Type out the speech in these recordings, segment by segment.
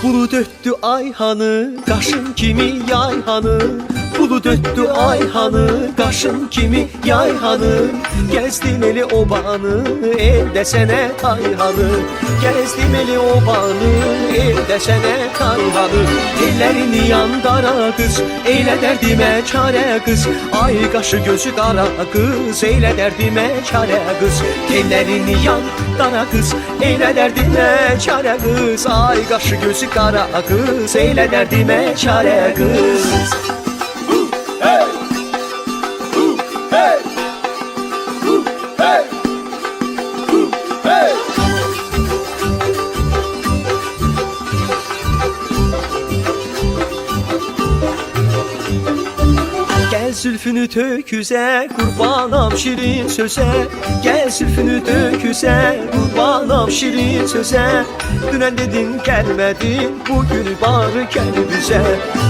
Bulut öttü ayhanı, kaşın kimi yayhanı. Bulut öttü ayhanı, kaşın kimi yayhanı. Gezdim eli obanı, el desene kayhanı. Gezdim eli obanı, el desene kayhanı. Ellerini yandara kız, eyle derdime çare kız. Ay kaşı gözü kara kız, eyle derdime çare kız. Ellerini yandara kız, eyle derdime çare kız. Ay kaşı gözü kara kız, eyle derdime çare kız. Gel zülfünü töküze, kurbanam şirin söze. Gel zülfünü töküze, kurbanam şirin söze. Dünen dedin gelmedin, bugün bari gel bize.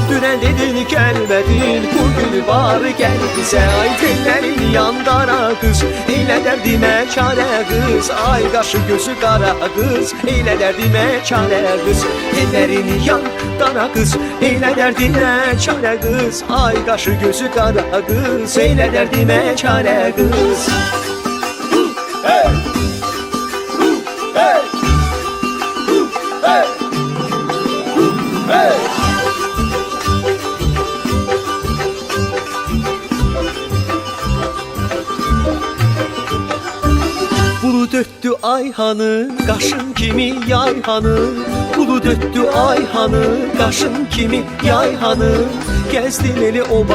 Dünen dedin gelmedin, bugün bari gel bize. Ay tellerini yandara kız, eyle derdime çare kız. Ay kaşı gözü kara kız, eyle derdime çare kız. Ellerini yandara kız, eyle derdime çare kız. Ay kaşı gözü kara kız, eyle derdime çare kız. Hey! Hey! Hey! Hey! Bulut öttü ayhanı, kaşın kimi yayhanı. Bulut öttü ayhanı, kaşın kimi yayhanı. Gezdim eli oba